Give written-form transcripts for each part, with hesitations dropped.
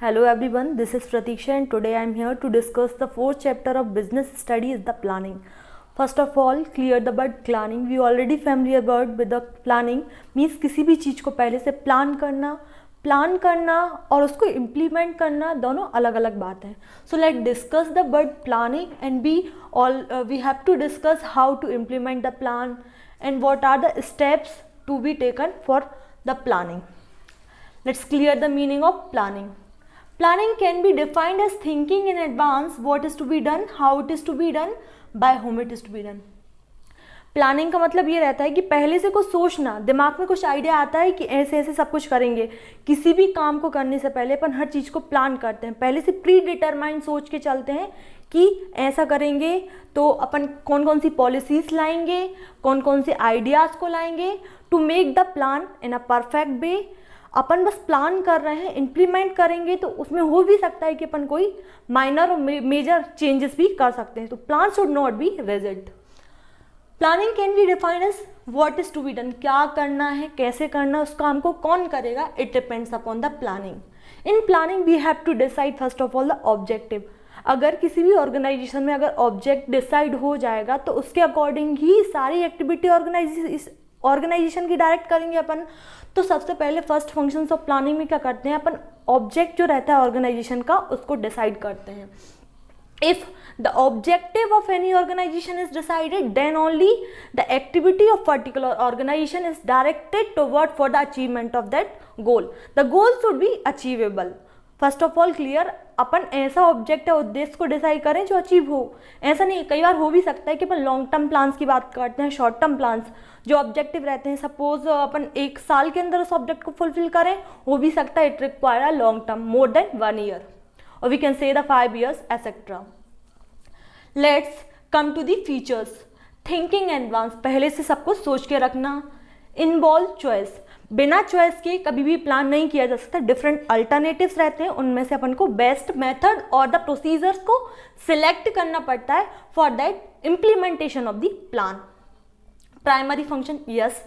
Hello everyone, this is Pratiksha and today I am here to discuss the fourth chapter of business studies, the planning. First of all, clear the word planning. We already familiar about with the planning means किसी भी चीज़ को पहले से plan करना और उसको implement करना दोनों अलग अलग बात हैं. So let's discuss the word planning and we have to discuss how to implement the plan and what are the steps to be taken for the planning. Let's clear the meaning of planning. Planning can be defined as thinking in advance what is to be done, how it is to be done, by whom it is to be done. Planning का मतलब ये रहता है कि पहले से कुछ सोचना, दिमाग में कुछ आइडिया आता है कि ऐसे ऐसे सब कुछ करेंगे. किसी भी काम को करने से पहले अपन हर चीज़ को प्लान करते हैं, पहले से प्री डिटरमाइंड सोच के चलते हैं कि ऐसा करेंगे तो अपन कौन कौन सी पॉलिसीज़ लाएंगे, कौन कौन से आइडियाज़ को लाएंगे to make the plan in a perfect way. अपन बस प्लान कर रहे हैं, इम्प्लीमेंट करेंगे तो उसमें हो भी सकता है कि अपन कोई माइनर और मेजर चेंजेस भी कर सकते हैं. तो plan should not be rigid. Planning can be defined as what is to be done. क्या करना है, कैसे करना है, उस काम को कौन करेगा, it depends upon the planning. In planning we have to decide first of all the objective. अगर किसी भी ऑर्गेनाइजेशन में अगर ऑब्जेक्ट डिसाइड हो जाएगा तो उसके अकॉर्डिंग ही सारी एक्टिविटी ऑर्गेनाइजेशन की डायरेक्ट करेंगे अपन. तो सबसे पहले फर्स्ट फंक्शंस ऑफ प्लानिंग में क्या करते हैं अपन, ऑब्जेक्ट जो रहता है ऑर्गेनाइजेशन का उसको डिसाइड करते हैं. If the objective of any organization is decided, then only the activity of particular organization is directed toward for the achievement of that goal. The goal should be achievable. First of all clear, अपन ऐसा object है उद्देश्य को decide करें जो achieve हो. ऐसा नहीं, कई बार हो भी सकता है कि अपन लॉन्ग टर्म प्लान्स की बात करते हैं, शॉर्ट टर्म प्लान्स जो ऑब्जेक्टिव रहते हैं. सपोज अपन एक साल के अंदर उस ऑब्जेक्ट को फुलफिल करें, हो भी सकता है it require a long term, more than 1 year, और we can say the 5 years etcetera. Let's come to the features. Thinking advance, पहले से सब कुछ सोच के रखना. इन्वॉल्व चॉइस, बिना चॉइस के कभी भी प्लान नहीं किया जा सकता. डिफरेंट अल्टरनेटिव्स रहते हैं, उनमें से अपन को बेस्ट मेथड और द प्रोसीजर्स को सिलेक्ट करना पड़ता है for that implementation of the plan. Primary function, yes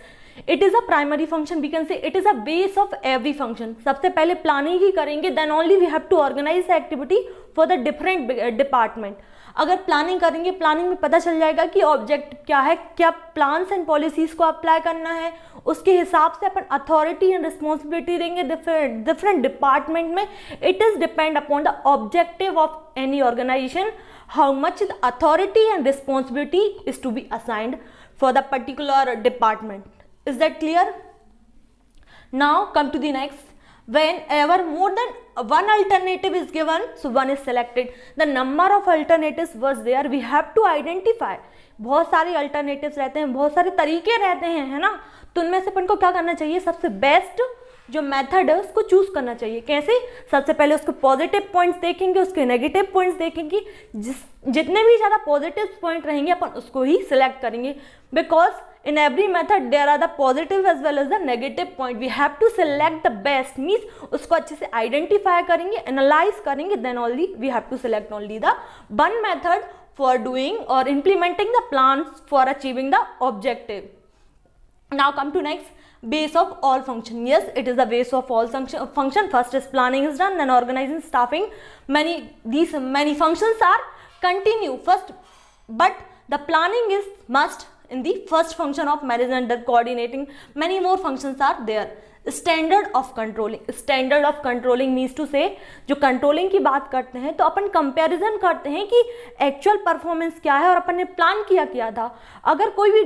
it is a primary function, we can say it is a base of every function. सबसे पहले प्लानिंग ही करेंगे, then only we have to organise the activity for the different department. अगर planning करेंगे, planning में पता चल जाएगा कि ऑब्जेक्ट क्या है, क्या प्लान्स एंड पॉलिसीज को अप्लाई करना है, उसके हिसाब से अपन अथॉरिटी एंड रिस्पॉन्सिबिलिटी देंगे डिफरेंट डिपार्टमेंट में. It is depend upon the objective of any organisation how much the authority and responsibility is to be assigned for the particular department. Is that clear? Now come to the next. Whenever more than one alternative is given, so one is selected. The number of alternatives was there, we have to identify. बहुत सारे alternatives रहते हैं, बहुत सारे तरीके रहते हैं, है ना. तो उनमें से अपन को क्या करना चाहिए, सबसे बेस्ट जो मेथड है उसको चूज करना चाहिए. कैसे, सबसे पहले उसके पॉजिटिव पॉइंट्स देखेंगे, उसके नेगेटिव पॉइंट्स देखेंगे. जितने भी ज़्यादा पॉजिटिव पॉइंट रहेंगे अपन उसको ही सिलेक्ट करेंगे. Because in every method there are the positive as well as the negative point. We have to select the best, means उसको अच्छे से identify करेंगे, analyze करेंगे, then only we have to select only the one method for doing or implementing the plans for achieving the objective. Now come to next, base of all function. Yes, it is the base of all function. First is planning is done, then organizing, staffing. These many functions are continue first, but the planning is must in the first function of management and coordinating. Many more functions are there. Standard of controlling. Standard of controlling means to say, जो controlling की बात करते हैं तो अपन comparison करते हैं कि actual performance क्या है और अपन ने प्लान किया था. अगर कोई भी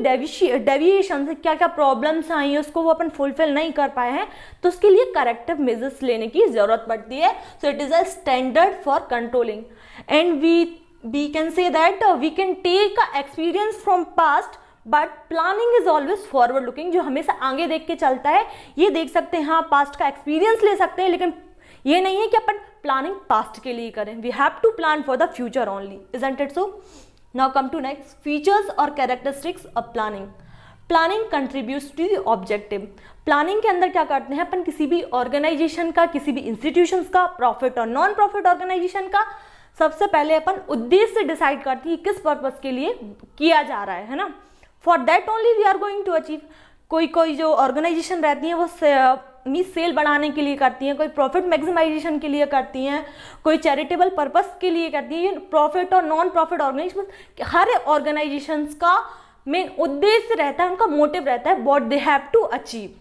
डेविएशन से क्या क्या प्रॉब्लम्स आई हैं उसको वो अपन फुलफिल नहीं कर पाए हैं तो उसके लिए करेक्टिव मेजर्स लेने की जरूरत पड़ती है. सो it is a standard for controlling. And we can say that we can take experience from past, but planning is always forward looking, जो हमेशा आगे देख के चलता है. ये देख सकते हैं, हाँ पास्ट का एक्सपीरियंस ले सकते हैं, लेकिन ये नहीं है कि अपन प्लानिंग पास्ट के लिए करें. We have to plan for the future only, isn't it so. Now come to next, features और characteristics of planning. Planning contributes to the objective. Planning के अंदर क्या करते हैं अपन, किसी भी ऑर्गेनाइजेशन का, किसी भी इंस्टीट्यूशंस का, प्रॉफिट और नॉन प्रॉफिट ऑर्गेनाइजेशन का, सबसे पहले अपन उद्देश्य डिसाइड करते हैं किस पर्पस के लिए किया जा रहा है ना. For that only we are going to achieve. कोई जो ऑर्गेनाइजेशन रहती है वो मीन्स सेल बढ़ाने के लिए करती हैं, कोई प्रॉफिट मैक्सिमाइजेशन के लिए करती हैं, कोई चैरिटेबल पर्पस के लिए करती हैं। प्रॉफिट और नॉन प्रॉफिट ऑर्गेनाइजेशन, हर ऑर्गेनाइजेशंस का मेन उद्देश्य रहता है, उनका मोटिव रहता है what they have to achieve.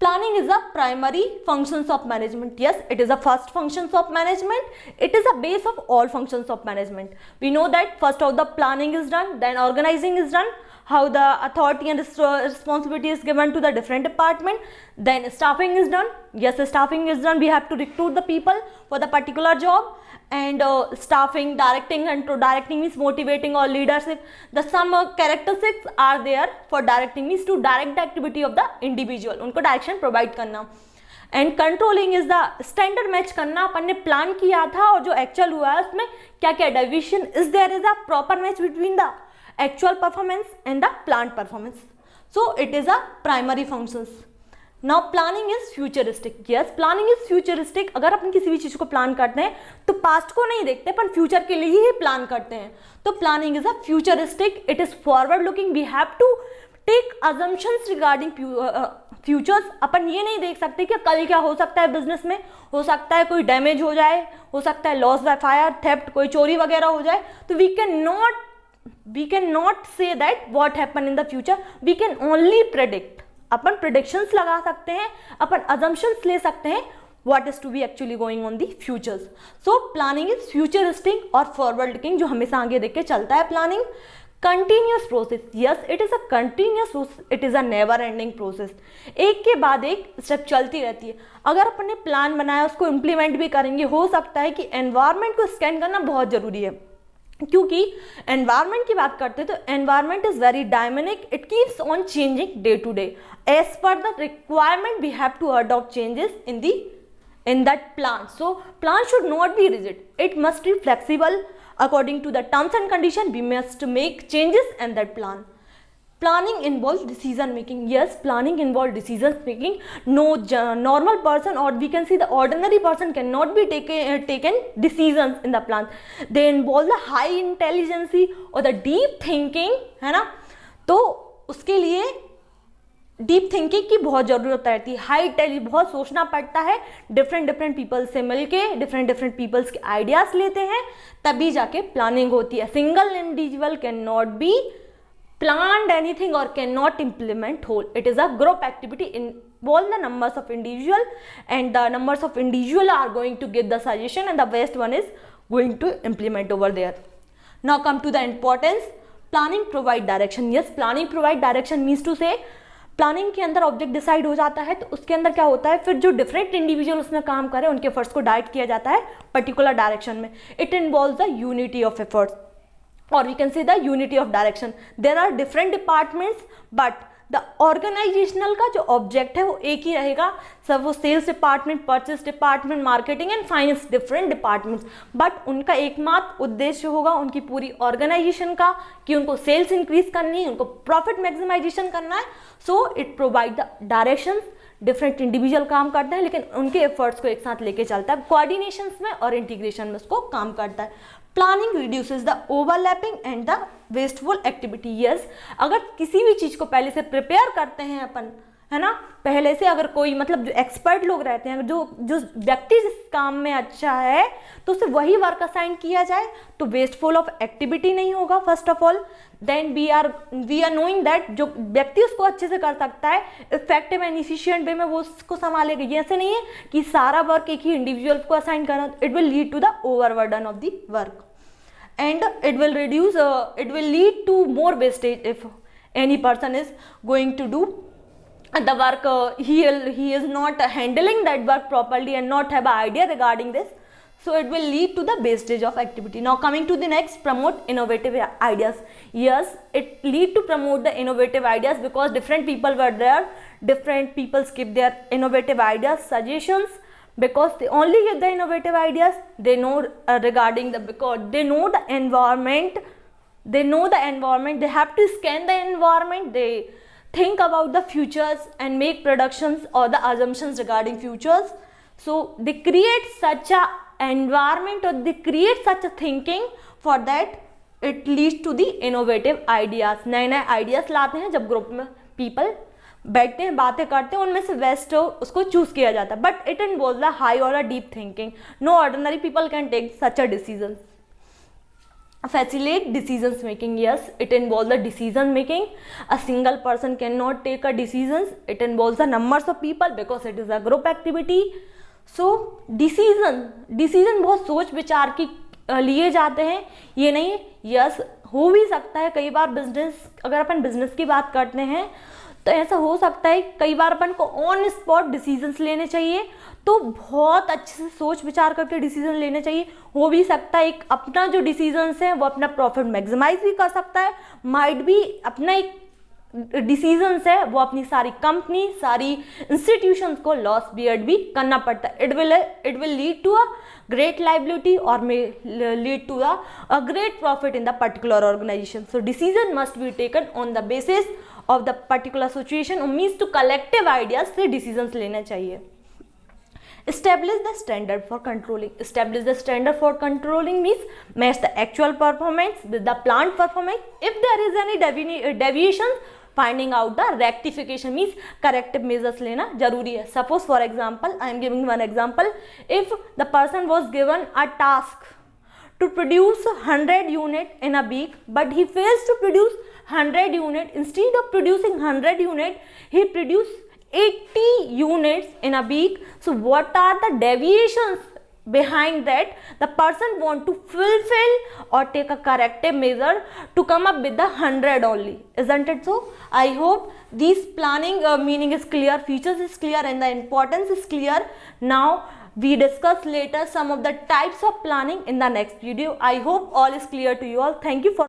Planning is a primary functions of management. Yes, it is a first functions of management. It is a base of all functions of management. We know that first of the planning is done, then organizing is done, how the authority and responsibility is given to the different department, then staffing is done. Yes, staffing is done. We have to recruit the people for the particular job, and staffing, directing, and to directing means motivating or leadership. The some characteristics are there for directing means to direct the activity of the individual, उनको direction provide करना। And controlling is the standard match करना, अपन ने plan किया था और जो actual हुआ है उसमें क्या क्या deviation is there, is a proper match between the actual performance and the plan performance. So it is a primary functions. Now planning is futuristic. Yes, planning is futuristic. अगर अपन किसी भी चीज को प्लान करते हैं तो पास्ट को नहीं देखते, अपन फ्यूचर के लिए ही प्लान करते हैं। तो planning is a futuristic, it is forward looking. We have to take assumptions regarding futures. अपन ये नहीं देख सकते कि कल क्या हो सकता है बिजनेस में, हो सकता है कोई डैमेज हो जाए, हो सकता है लॉस बाय फायर, थेफ्ट, कोई चोरी वगैरह हो जाए। तो we can not say that what happen in the future, we can only predict. अपन प्रेडिक्शंस लगा सकते हैं, अपन अजम्पशंस ले सकते हैं what is to be actually going on the futures. So planning is futuristic और forward looking, जो हमेशा आगे देख के चलता है। planning continuous process. Yes, it is a continuous process. It is a never ending process. एक के बाद एक स्टेप चलती रहती है। अगर अपन ने प्लान बनाया उसको इम्प्लीमेंट भी करेंगे, हो सकता है कि एनवायरमेंट को स्कैन करना बहुत जरूरी है, क्योंकि एनवायरमेंट की बात करते हैं तो environment is very dynamic, it keeps on changing day to day. As per the requirement we have to adopt changes in that plan. So plan should not be rigid, it must be flexible according to the terms and condition. We must make changes in that plan. Planning involves decision making. Yes, planning involves decision making. No normal person, or we can say the ordinary person, cannot be taken decisions in the plan. They involve the high intelligence or the deep thinking, है ना। तो उसके लिए deep thinking की बहुत ज़रूरत रहती है, हाई इंटेलिजेंस, बहुत सोचना पड़ता है, डिफरेंट पीपल्स से मिलके डिफरेंट पीपल्स के आइडियाज लेते हैं, तभी जाके प्लानिंग होती है। Single individual can not be planned anything or cannot implement whole. It is a group activity, involve the numbers of individual, and the numbers of individual are going to give the suggestion and the best one is going to implement over there. Now come to the importance. Planning provide direction. Yes, planning provide direction means to say planning के अंदर object decide हो जाता है, तो उसके अंदर क्या होता है, फिर जो डिफरेंट इंडिविजुअल उसमें काम करें उनके एफर्ट्स को डायरेक्ट किया जाता है पर्टिकुलर डायरेक्शन में। It involves the unity of efforts or we can say the unity of direction. There are different departments but the organizational का जो ऑब्जेक्ट है वो एक ही रहेगा। सब वो sales department, purchase department, marketing and finance, different departments, but उनका एकमात्र उद्देश्य होगा उनकी पूरी ऑर्गेनाइजेशन का कि उनको सेल्स इंक्रीज करनी है, उनको प्रॉफिट मैक्सिमाइजेशन करना है। So it provide the direction. Different individual काम करते हैं लेकिन उनके एफर्ट्स को एक साथ लेके चलता है, कोऑर्डिनेशन में और इंटीग्रेशन में उसको काम करता है। Planning reduces the overlapping and the wasteful activity. Yes, अगर किसी भी चीज़ को पहले से प्रिपेयर करते हैं अपन, है ना, पहले से अगर कोई मतलब जो एक्सपर्ट लोग रहते हैं, जो व्यक्ति जिस काम में अच्छा है तो उसे वही वर्क असाइन किया जाए तो वेस्टफुल ऑफ एक्टिविटी नहीं होगा first of all. Then we are knowing that जो व्यक्ति उसको अच्छे से कर सकता है इफेक्टिव एंड इफिशिएंट वे में वो उसको संभालेगा। ये ऐसे नहीं है कि सारा वर्क एक ही इंडिविजुअल को असाइन करना, it will lead to the overburden of the work and it will lead to more wastage if any person is going to do the work, he is not handling that work properly and not have an idea regarding this, so it will lead to the wastage of activity. Now coming to the next, promote innovative ideas. Yes, it lead to promote the innovative ideas because different people were there, different people give their innovative ideas, suggestions, because they only get the innovative ideas. They know regarding the, because they know the environment, they have to scan the environment, they think about the futures and make predictions or the assumptions regarding futures. So they create such a environment or they create such a thinking, for that it leads to the innovative ideas. नए ideas लाते हैं जब group में people बैठते हैं, बातें करते हैं, उनमें से बेस्ट उसको चूज किया जाता है. But it involves the high or a deep thinking. No ordinary people can take such a decision. Facilitate decisions making. Yes, it involves the decision making. A single person cannot take a decisions. It involves the numbers of people because it is a group activity. So decision बहुत सोच विचार की लिए जाते हैं, ये नहीं. Yes, हो भी सकता है कई बार बिजनेस, अगर अपन बिजनेस की बात करते हैं तो ऐसा हो सकता है कई बार अपन को ऑन स्पॉट डिसीजंस लेने चाहिए, तो बहुत अच्छे से सोच विचार करके डिसीजन लेने चाहिए. हो भी सकता है एक अपना जो डिसीजंस है वो अपना प्रॉफिट मैक्सिमाइज भी कर सकता है. माइट भी अपना एक डिसीजंस है वो अपनी सारी कंपनी, सारी इंस्टीट्यूशंस को लॉस बियर भी करना पड़ता है. It will lead to a great liability or may lead to a great profit in the particular organization. So decision must be taken on the basis of the particular situation. means to collective ideas से decisions लेना चाहिए. Establish the standard for controlling. Establish the standard for controlling means match the actual performance with the planned performance. If there is any deviation, finding out the rectification means corrective measures लेना जरूरी है. Suppose for example, I am giving one example. If the person was given a task to produce 100 unit in a week, but he fails to produce 100 unit. Instead of producing 100 unit, he produced 80 units in a week. So what are the deviations behind that? The person want to fulfill or take a corrective measure to come up with the 100 only, isn't it so? I hope this planning meaning is clear, features is clear, and the importance is clear. Now we discuss later some of the types of planning in the next video. I hope all is clear to you all. Thank you for